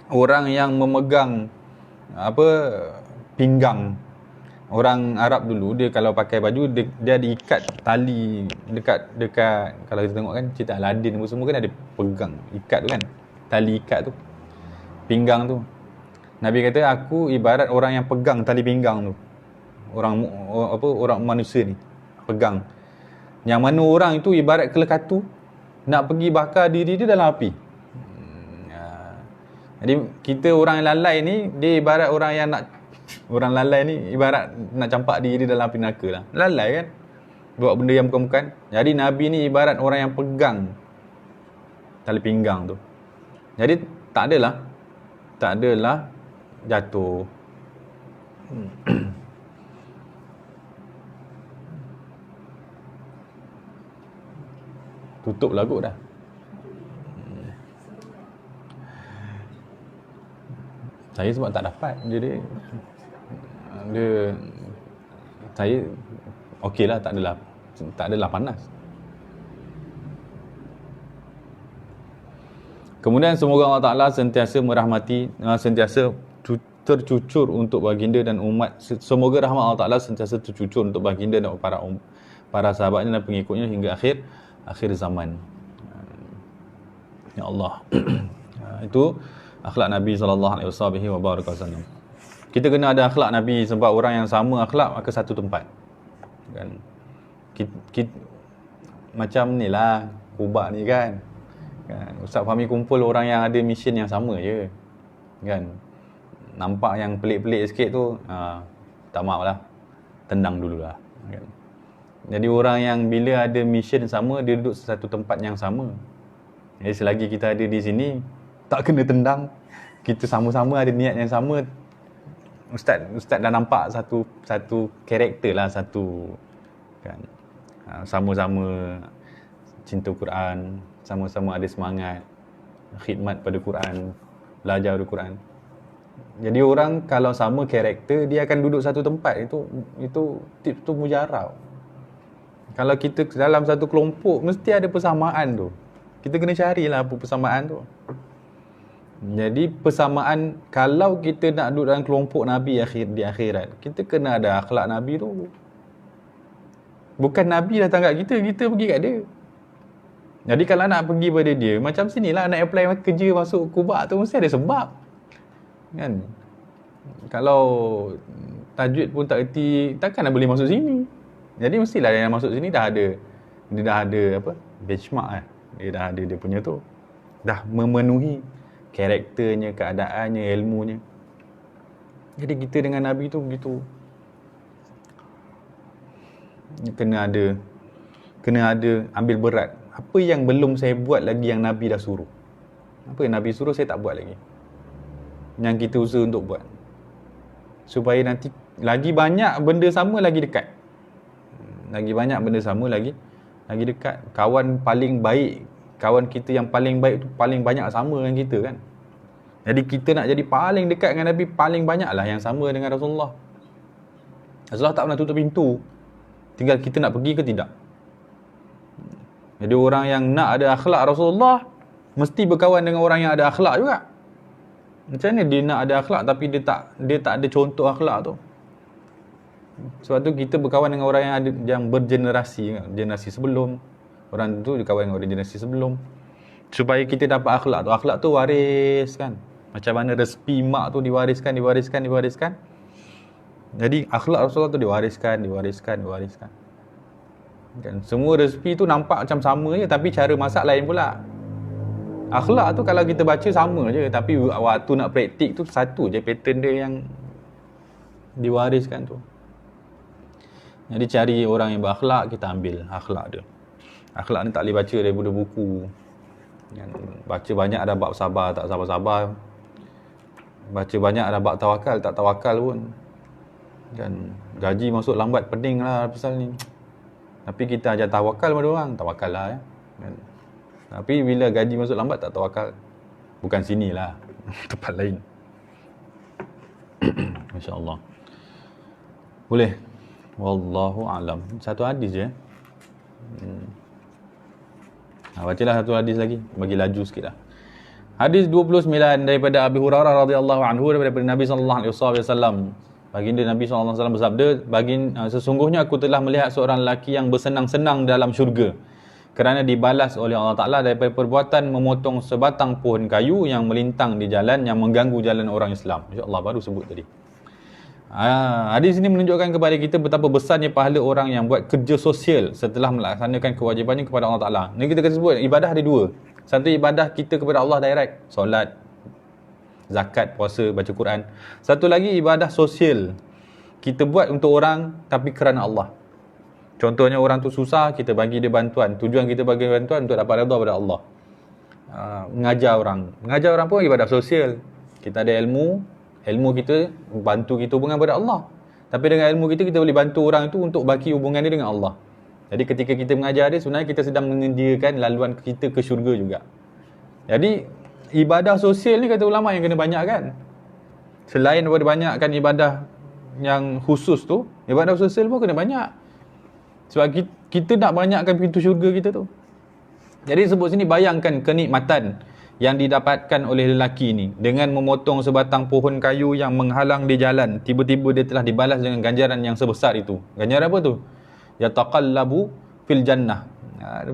orang yang memegang pinggang. Orang Arab dulu, dia kalau pakai baju, dia ada ikat tali dekat kalau kita tengok kan cerita Aladdin semua kan ada pegang ikat tu kan, tali ikat tu, pinggang tu. Nabi kata aku ibarat orang yang pegang tali pinggang tu. Orang manusia ni pegang. Yang mana orang itu ibarat kelekatu nak pergi bakar diri dia dalam api. Jadi kita orang yang lalai ni, dia ibarat orang lalai ni ibarat nak campak diri dalam api neraka lah. Lalai kan, buat benda yang bukan-bukan. Jadi Nabi ni ibarat orang yang pegang tali pinggang tu. Jadi tak adalah jatuh. Tutup lagu dah. Saya sebab tak dapat, jadi saya okeylah, tak adalah panas. Kemudian semoga Allah Ta'ala sentiasa merahmati, sentiasa tercucur untuk baginda dan umat. Semoga rahmat Allah Ta'ala sentiasa tercucur untuk baginda dan para sahabatnya dan pengikutnya hingga akhir zaman. Ya Allah. Itu akhlak Nabi SAW. Kita kena ada akhlak Nabi, sebab orang yang sama akhlak maka satu tempat. Kan? Macam ni lah Kubak ni kan. Ustaz Fahmi kumpul orang yang ada mission yang sama je. Kan? Nampak yang pelik-pelik sikit tu, tak maaf lah, tendang dululah. Kan? Jadi orang yang bila ada mission sama, dia duduk satu tempat yang sama. Jadi selagi kita ada di sini, tak kena tendang, kita sama-sama ada niat yang sama. Ustaz dah nampak satu karakter lah, satu kan, sama-sama cinta Quran, sama-sama ada semangat khidmat pada Quran, belajar pada Quran. Jadi orang kalau sama karakter, dia akan duduk satu tempat. Itu tips tu mujarab. Kalau kita dalam satu kelompok, mesti ada persamaan tu. Kita kena carilah apa persamaan tu. Jadi persamaan, kalau kita nak duduk dalam kelompok Nabi di akhirat, kita kena ada akhlak Nabi tu. Bukan Nabi datang kat kita pergi kat dia. Jadi kalau nak pergi pada dia, macam sinilah nak apply kerja masuk Kubah tu, mesti ada sebab. Kan? Kalau tajwid pun tak erti, takkan nak boleh masuk sini. Jadi mestilah yang masuk sini dia dah ada apa? Benchmark kan. Dia dah ada dia punya tu. Dah memenuhi karakternya, keadaannya, ilmunya. Jadi kita dengan Nabi tu begitu. Kena ada ambil berat. Apa yang belum saya buat lagi yang Nabi dah suruh? Apa yang Nabi suruh saya tak buat lagi, yang kita usaha untuk buat, supaya nanti lagi banyak benda sama lagi dekat. Lagi banyak benda sama lagi dekat. Kawan paling baik, kawan kita yang paling baik tu paling banyak sama dengan kita kan. Jadi kita nak jadi paling dekat dengan Nabi, paling banyak lah yang sama dengan Rasulullah. Rasulullah tak pernah tutup pintu, tinggal kita nak pergi ke tidak. Jadi orang yang nak ada akhlak Rasulullah mesti berkawan dengan orang yang ada akhlak juga. Macam mana dia nak ada akhlak tapi dia tak ada contoh akhlak tu? Sebab tu kita berkawan dengan orang yang bergenerasi, generasi sebelum. Orang tu berkawan dengan orang generasi sebelum, supaya kita dapat akhlak tu. Akhlak tu waris kan. Macam mana resepi mak tu diwariskan. Jadi akhlak Rasulullah tu diwariskan. Kan, semua resepi tu nampak macam sama je, tapi cara masak lain pula. Akhlak tu kalau kita baca sama je, tapi waktu nak praktik tu satu je pattern dia yang diwariskan tu. Jadi cari orang yang berakhlak, kita ambil akhlak dia. Akhlak ni tak boleh baca daripada buku. Baca banyak ada bab sabar, tak sabar-sabar. Baca banyak ada bab tawakal, tak tawakal pun. Kan, gaji masuk lambat, pening lah pasal ni. Tapi kita ajar tawakal pada orang, tawakal lah ya. Kan? Tapi bila gaji masuk lambat tak tawakal. Bukan sinilah, tempat lain. Masya-Allah. Boleh. Wallahu a'lam. Satu hadis je. Bacalah satu hadis lagi, bagi laju sikitlah. Hadis 29 daripada Abi Hurairah radhiyallahu anhu, daripada Nabi sallallahu alaihi wasallam. Baginda Nabi sallallahu alaihi wasallam bersabda, sesungguhnya aku telah melihat seorang lelaki yang bersenang-senang dalam syurga kerana dibalas oleh Allah Ta'ala daripada perbuatan memotong sebatang pohon kayu yang melintang di jalan yang mengganggu jalan orang Islam. InsyaAllah baru sebut tadi. Hadis ini menunjukkan kepada kita betapa besarnya pahala orang yang buat kerja sosial setelah melaksanakan kewajibannya kepada Allah Ta'ala. Ini kita sebut ibadah ada dua. Satu, ibadah kita kepada Allah direct, solat, zakat, puasa, baca Quran. Satu lagi ibadah sosial, kita buat untuk orang tapi kerana Allah. Contohnya orang tu susah, kita bagi dia bantuan. Tujuan kita bagi bantuan untuk dapat redha pada Allah. Mengajar orang pun ibadah sosial. Kita ada ilmu kita bantu kita hubungan pada Allah. Tapi dengan ilmu kita boleh bantu orang itu untuk baki hubungan dia dengan Allah. Jadi ketika kita mengajar dia, sebenarnya kita sedang menyediakan laluan kita ke syurga juga. Jadi ibadah sosial ni kata ulama yang kena banyakkan. Selain daripada banyakkan ibadah yang khusus tu, ibadah sosial pun kena banyak. Sebab kita nak banyakkan pintu syurga kita tu. Jadi sebut sini, bayangkan kenikmatan yang didapatkan oleh lelaki ni dengan memotong sebatang pohon kayu yang menghalang di jalan. Tiba-tiba dia telah dibalas dengan ganjaran yang sebesar itu. Ganjaran apa tu? Yataqallabu fil jannah.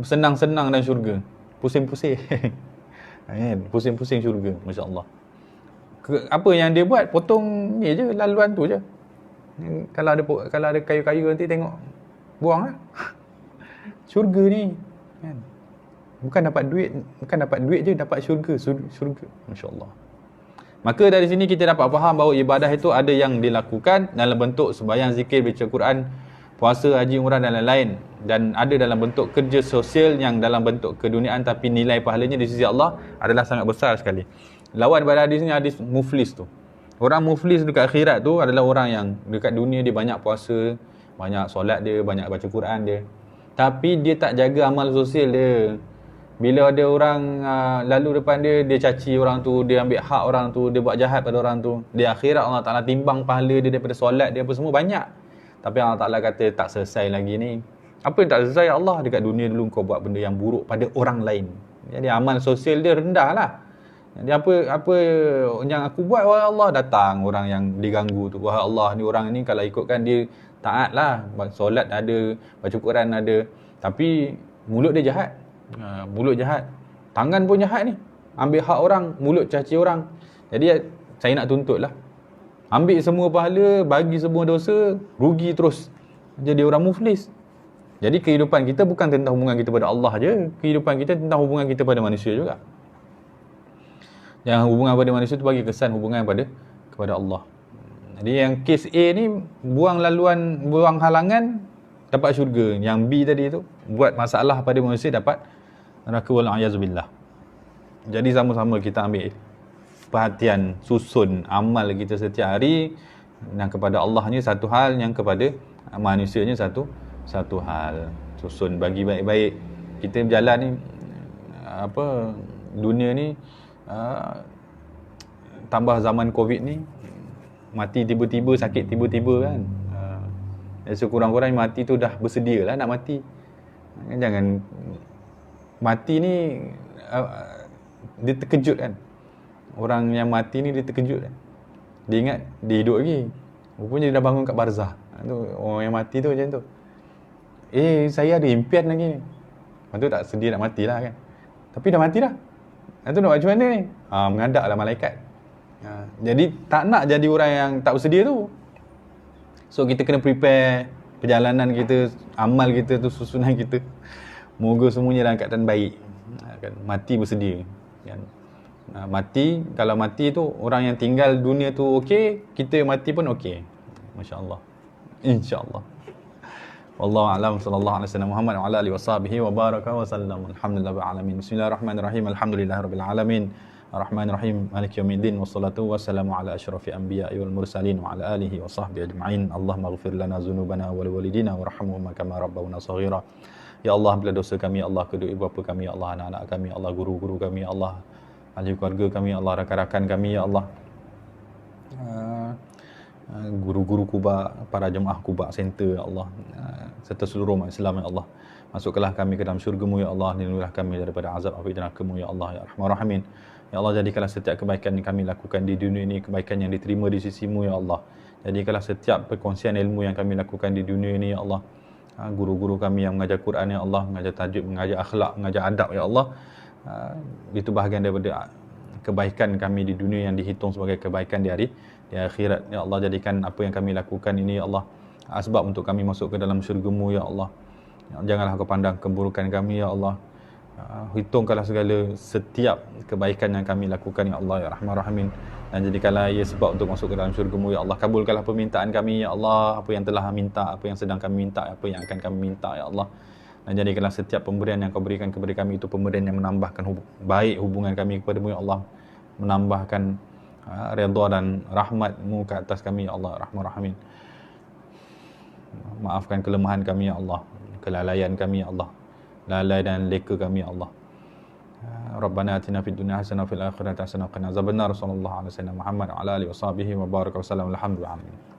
Senang-senang dalam syurga. Pusing-pusing. Pusing-pusing syurga. Masya Allah. Apa yang dia buat? Potong ni je, laluan tu je. Kalau ada kayu-kayu nanti tengok, buang lah. Syurga ni kan? Bukan dapat duit je, dapat syurga. Masya Allah. Maka dari sini kita dapat faham bahawa ibadah itu ada yang dilakukan dalam bentuk sembahyang, zikir, baca Quran, puasa, haji, umrah dan lain-lain, dan ada dalam bentuk kerja sosial yang dalam bentuk keduniaan, tapi nilai pahalanya di sisi Allah adalah sangat besar sekali. Lawan pada hadis ni hadis muflis tu. Orang muflis dekat akhirat tu adalah orang yang dekat dunia dia banyak puasa, banyak solat dia, banyak baca Quran dia, tapi dia tak jaga amal sosial dia. Bila ada orang lalu depan dia, dia caci orang tu, dia ambil hak orang tu, dia buat jahat pada orang tu. Di akhirat Allah Ta'ala timbang pahala dia daripada solat dia apa semua banyak. Tapi Allah Ta'ala kata tak selesai lagi ni. Apa yang tak selesai? Allah dekat dunia dulu kau buat benda yang buruk pada orang lain. Jadi amal sosial dia rendah lah. Jadi apa yang aku buat, wahai Allah, datang orang yang diganggu tu. Wahai Allah, ni orang ni kalau ikutkan dia taat lah. Solat ada, baca Quran ada. Tapi mulut dia jahat. Mulut jahat. Tangan pun jahat ni. Ambil hak orang, mulut caci orang. Jadi saya nak tuntut lah. Ambil semua pahala, bagi semua dosa, rugi terus. Jadi orang muflis. Jadi kehidupan kita bukan tentang hubungan kita pada Allah je. Kehidupan kita tentang hubungan kita pada manusia juga. Yang hubungan pada manusia tu bagi kesan hubungan kepada Allah. Jadi yang kes A ni buang halangan dapat syurga. Yang B tadi tu buat masalah pada manusia dapat neraka, wal a'yazubillah. Jadi sama-sama kita ambil perhatian, susun amal kita setiap hari, yang kepada Allahnya satu hal, yang kepada manusianya satu hal. Susun bagi baik-baik. Kita berjalan ni dunia ni tambah zaman Covid ni, mati tiba-tiba, sakit tiba-tiba kan. Sekurang-kurangnya mati tu dah bersedia lah nak mati. Jangan mati ni dia terkejut kan. Orang yang mati ni dia terkejut kan. Dia ingat dia hidup lagi. Rupanya dia dah bangun kat barzah. Tu orang yang mati tu macam tu. Saya ada impian lagi ni. Lepas tu tak sedia nak mati lah kan. Tapi dah mati dah. Itu nak buat macam mana ni? Mengadaplah malaikat. Jadi tak nak jadi orang yang tak bersedia tu. So kita kena prepare perjalanan kita, amal kita tu, susunan kita. Moga semuanya dalam keadaan baik. Mati bersedia. Mati, kalau mati tu orang yang tinggal dunia tu okey, kita mati pun okey. Masya-Allah. Insya-Allah. Wallahu a'lam. Sallallahu alaihi wasallam Muhammad wa ala alihi washabihi wa baraka wa sallam. Alhamdulillahil alamin. Bismillahirrahmanirrahim. Alhamdulillahirabbil alamin. Arrahmanirrahim. Maliki yaumiddin. Wassalatu wassalamu ala asyrafil anbiya'i wal mursalin wa ala alihi wa sahbihi ajma'in. Allahumma ighfir lana dzunubana wa liwalidina warhamhum kama rabbawna shaghira. Ya Allah, ampunilah dosa kami, ya Allah, kedua ibu bapa kami, ya Allah, anak-anak kami, ya Allah, guru-guru kami, ya Allah, ahli keluarga kami, ya Allah, rakan-rakan kami, ya Allah, guru-guru Kuba, para jemaah Kuba Center, ya Allah, serta seluruh umat Islam, ya Allah. Masukkanlah kami ke dalam syurga-Mu, ya Allah, lindungilah kami daripada azab api neraka-Mu, ya Allah, ya Arhamar Rahimin. Ya Allah, jadikanlah setiap kebaikan yang kami lakukan di dunia ini kebaikan yang diterima di sisi-Mu, ya Allah. Jadikanlah setiap perkongsian ilmu yang kami lakukan di dunia ini, ya Allah, guru-guru kami yang mengajar Quran, ya Allah, mengajar tajwid, mengajar akhlak, mengajar adab, ya Allah, itu bahagian daripada kebaikan kami di dunia yang dihitung sebagai kebaikan di akhirat. Ya Allah, jadikan apa yang kami lakukan ini, ya Allah, asbab untuk kami masuk ke dalam syurga-Mu, ya Allah. Janganlah Kau pandang keburukan kami, ya Allah. Hitungkanlah setiap kebaikan yang kami lakukan, ya Allah, ya Rahman Rahimin. Dan jadikanlah ia sebab untuk masuk ke dalam syurga-Mu, ya Allah. Kabulkanlah permintaan kami, ya Allah, apa yang telah minta, apa yang sedang kami minta, apa yang akan kami minta, ya Allah. Dan jadikanlah setiap pemberian yang Kau berikan kepada kami itu pemberian yang menambahkan baik hubungan kami kepada-Mu, ya Allah, menambahkan redha dan rahmat-Mu ke atas kami, ya Allah, Rahman Rahimin. Maafkan kelemahan kami, ya Allah, kelalaian kami, ya Allah, lalai dan leka kami, ya Allah. Rabbana atina fid dunya hasanah wa fil akhirati hasanah wa qina azabannar. Sallallahu alaihi wasallam Muhammad wa ala alihi washabihi wa baraka wa sallam. Alhamdulillah.